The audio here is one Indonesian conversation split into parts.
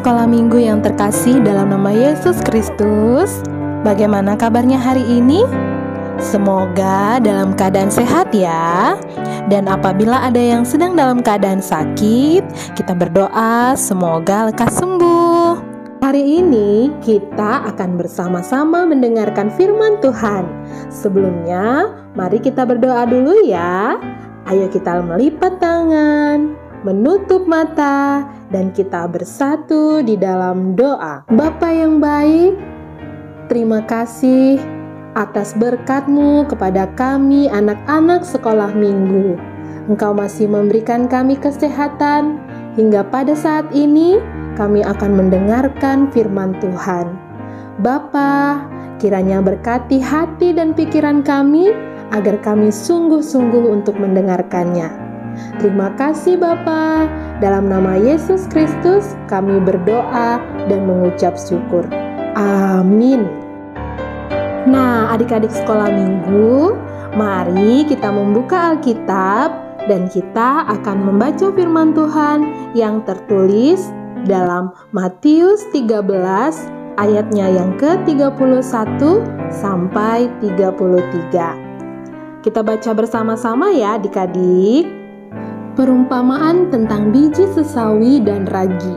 sekolah minggu yang terkasih dalam nama Yesus Kristus. Bagaimana kabarnya hari ini? Semoga dalam keadaan sehat ya. Dan apabila ada yang sedang dalam keadaan sakit, kita berdoa semoga lekas sembuh. Hari ini kita akan bersama-sama mendengarkan firman Tuhan. Sebelumnya, mari kita berdoa dulu ya. Ayo kita melipat tangan, menutup mata, dan kita bersatu di dalam doa. Bapa yang baik, terima kasih atas berkat-Mu kepada kami anak-anak sekolah minggu. Engkau masih memberikan kami kesehatan hingga pada saat ini kami akan mendengarkan firman Tuhan. Bapa, kiranya berkati hati dan pikiran kami agar kami sungguh-sungguh untuk mendengarkannya. Terima kasih Bapa. Dalam nama Yesus Kristus kami berdoa dan mengucap syukur. Amin. Nah, adik-adik sekolah minggu, mari kita membuka Alkitab dan kita akan membaca firman Tuhan yang tertulis dalam Matius 13 ayatnya yang ke-31 sampai 33. Kita baca bersama-sama ya adik-adik. Perumpamaan tentang biji sesawi dan ragi.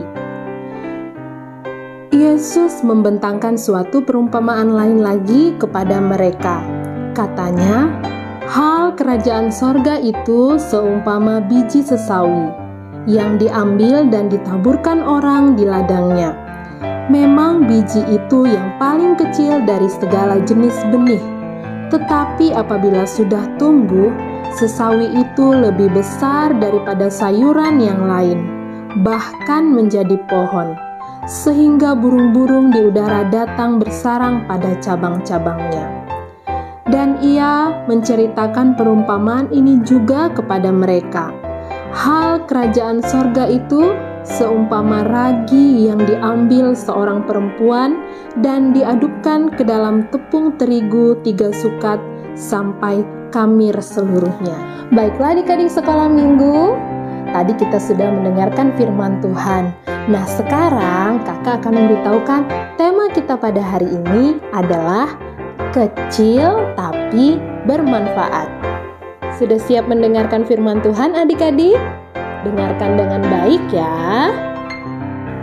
Yesus membentangkan suatu perumpamaan lain lagi kepada mereka. Katanya, hal kerajaan sorga itu seumpama biji sesawi yang diambil dan ditaburkan orang di ladangnya. Memang biji itu yang paling kecil dari segala jenis benih, tetapi apabila sudah tumbuh, sesawi itu lebih besar daripada sayuran yang lain, bahkan menjadi pohon, sehingga burung-burung di udara datang bersarang pada cabang-cabangnya. Dan ia menceritakan perumpamaan ini juga kepada mereka. Hal kerajaan sorga itu seumpama ragi yang diambil seorang perempuan dan diadukkan ke dalam tepung terigu 3 sukat sampai kamir seluruhnya. Baiklah adik-adik sekolah minggu, tadi kita sudah mendengarkan firman Tuhan. Nah sekarang kakak akan memberitahukan tema kita pada hari ini adalah kecil tapi bermanfaat. Sudah siap mendengarkan firman Tuhan adik-adik? Dengarkan dengan baik ya.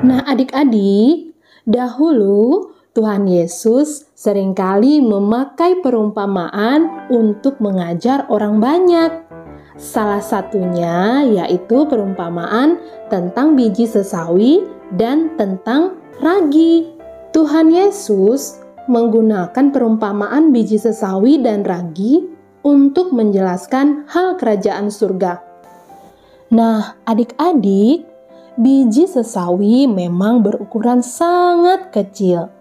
Nah adik-adik, dahulu Tuhan Yesus seringkali memakai perumpamaan untuk mengajar orang banyak. Salah satunya yaitu perumpamaan tentang biji sesawi dan tentang ragi. Tuhan Yesus menggunakan perumpamaan biji sesawi dan ragi untuk menjelaskan hal kerajaan surga. Nah, adik-adik, biji sesawi memang berukuran sangat kecil.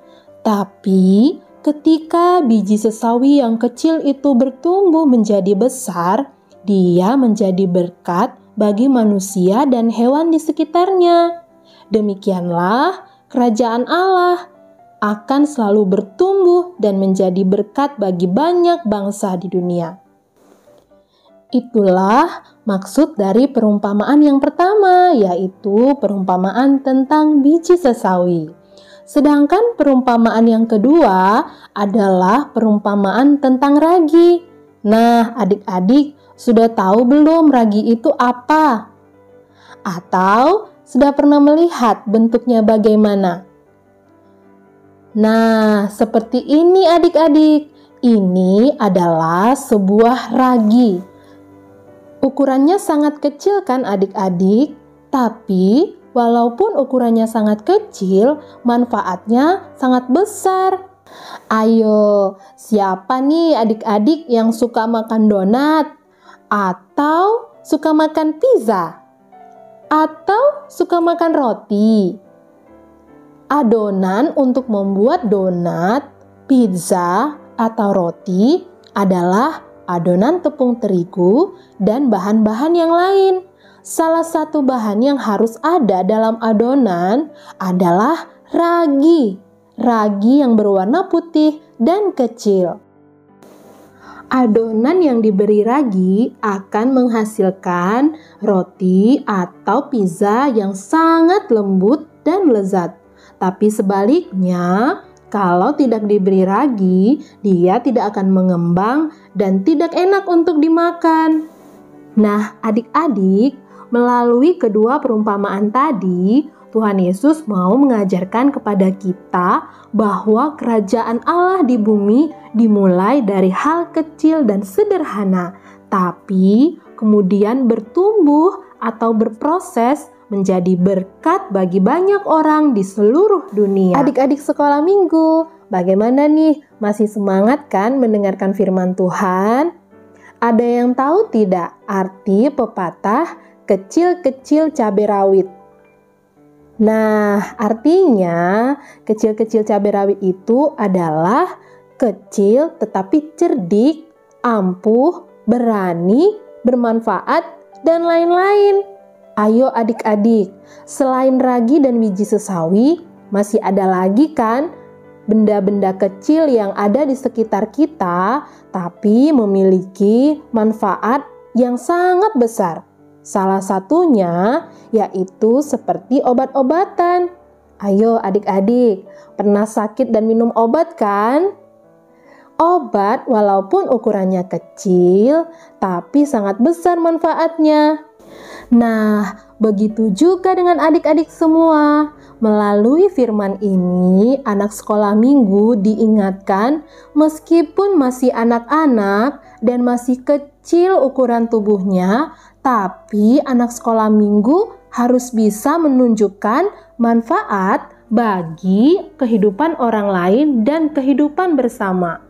Tapi, ketika biji sesawi yang kecil itu bertumbuh menjadi besar, dia menjadi berkat bagi manusia dan hewan di sekitarnya. Demikianlah, kerajaan Allah akan selalu bertumbuh dan menjadi berkat bagi banyak bangsa di dunia. Itulah maksud dari perumpamaan yang pertama, yaitu perumpamaan tentang biji sesawi. Sedangkan perumpamaan yang kedua adalah perumpamaan tentang ragi. Nah, adik-adik sudah tahu belum ragi itu apa? Atau sudah pernah melihat bentuknya bagaimana? Nah, seperti ini adik-adik. Ini adalah sebuah ragi. Ukurannya sangat kecil kan adik-adik? Tapi walaupun ukurannya sangat kecil, manfaatnya sangat besar. Ayo, siapa nih adik-adik yang suka makan donat? Atau suka makan pizza? Atau suka makan roti? Adonan untuk membuat donat, pizza, atau roti adalah adonan tepung terigu dan bahan-bahan yang lain. Salah satu bahan yang harus ada dalam adonan adalah ragi. Ragi yang berwarna putih dan kecil. Adonan yang diberi ragi akan menghasilkan roti atau pizza yang sangat lembut dan lezat. Tapi sebaliknya, kalau tidak diberi ragi, dia tidak akan mengembang dan tidak enak untuk dimakan. Nah, adik-adik, melalui kedua perumpamaan tadi, Tuhan Yesus mau mengajarkan kepada kita bahwa kerajaan Allah di bumi dimulai dari hal kecil dan sederhana, tapi kemudian bertumbuh atau berproses menjadi berkat bagi banyak orang di seluruh dunia. Adik-adik sekolah minggu, bagaimana nih? Masih semangat kan mendengarkan firman Tuhan? Ada yang tahu tidak arti pepatah kecil-kecil cabai rawit? Nah, artinya kecil-kecil cabai rawit itu adalah kecil tetapi cerdik, ampuh, berani, bermanfaat, dan lain-lain. Ayo adik-adik, selain ragi dan biji sesawi, masih ada lagi kan benda-benda kecil yang ada di sekitar kita, tapi memiliki manfaat yang sangat besar. Salah satunya yaitu seperti obat-obatan. Ayo adik-adik, pernah sakit dan minum obat kan? Obat walaupun ukurannya kecil, tapi sangat besar manfaatnya. Nah, begitu juga dengan adik-adik semua. Melalui firman ini, anak sekolah minggu diingatkan meskipun masih anak-anak dan masih kecil ukuran tubuhnya, tapi anak sekolah minggu harus bisa menunjukkan manfaat bagi kehidupan orang lain dan kehidupan bersama.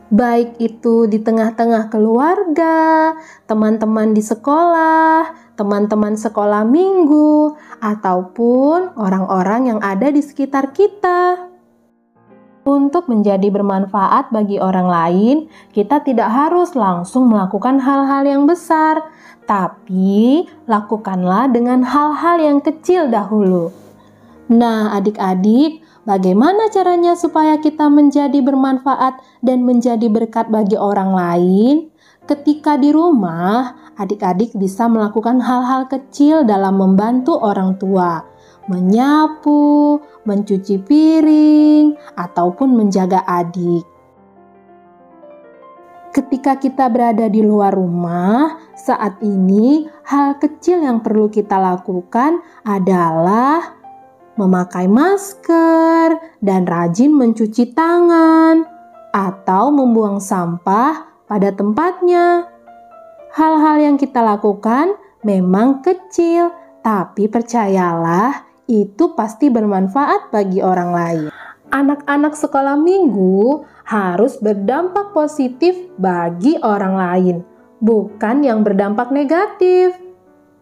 Baik itu di tengah-tengah keluarga, teman-teman di sekolah, teman-teman sekolah minggu, ataupun orang-orang yang ada di sekitar kita. Untuk menjadi bermanfaat bagi orang lain, kita tidak harus langsung melakukan hal-hal yang besar, tapi lakukanlah dengan hal-hal yang kecil dahulu. Nah, adik-adik, bagaimana caranya supaya kita menjadi bermanfaat dan menjadi berkat bagi orang lain? Ketika di rumah, adik-adik bisa melakukan hal-hal kecil dalam membantu orang tua, menyapu, mencuci piring, ataupun menjaga adik. Ketika kita berada di luar rumah, saat ini hal kecil yang perlu kita lakukan adalah memakai masker dan rajin mencuci tangan atau membuang sampah pada tempatnya. Hal-hal yang kita lakukan memang kecil, tapi percayalah itu pasti bermanfaat bagi orang lain. Anak-anak sekolah minggu harus berdampak positif bagi orang lain, bukan yang berdampak negatif.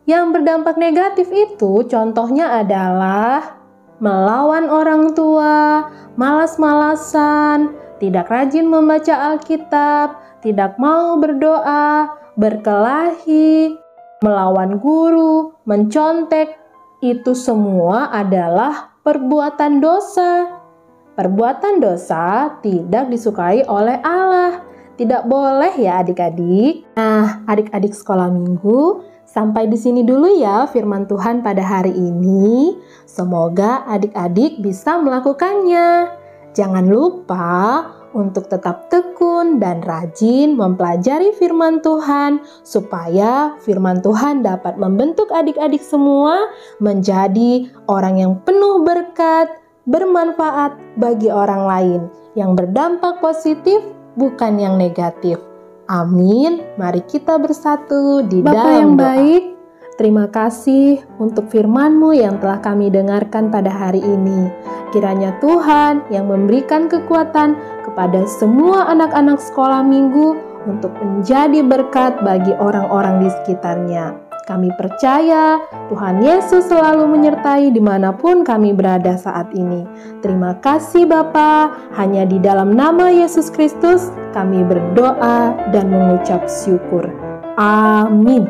Yang berdampak negatif itu contohnya adalah melawan orang tua, malas-malasan, tidak rajin membaca Alkitab, tidak mau berdoa, berkelahi, melawan guru, mencontek. Itu semua adalah perbuatan dosa. Perbuatan dosa tidak disukai oleh Allah. Tidak boleh ya adik-adik. Nah, adik-adik sekolah minggu, sampai di sini dulu ya firman Tuhan pada hari ini. Semoga adik-adik bisa melakukannya. Jangan lupa untuk tetap tekun dan rajin mempelajari firman Tuhan supaya firman Tuhan dapat membentuk adik-adik semua menjadi orang yang penuh berkat, bermanfaat bagi orang lain, yang berdampak positif bukan yang negatif. Amin. Mari kita bersatu di dalam doa. Bapa yang baik, terima kasih untuk firman-Mu yang telah kami dengarkan pada hari ini. Kiranya Tuhan yang memberikan kekuatan kepada semua anak-anak sekolah minggu untuk menjadi berkat bagi orang-orang di sekitarnya. Kami percaya Tuhan Yesus selalu menyertai dimanapun kami berada saat ini. Terima kasih Bapa, hanya di dalam nama Yesus Kristus kami berdoa dan mengucap syukur. Amin.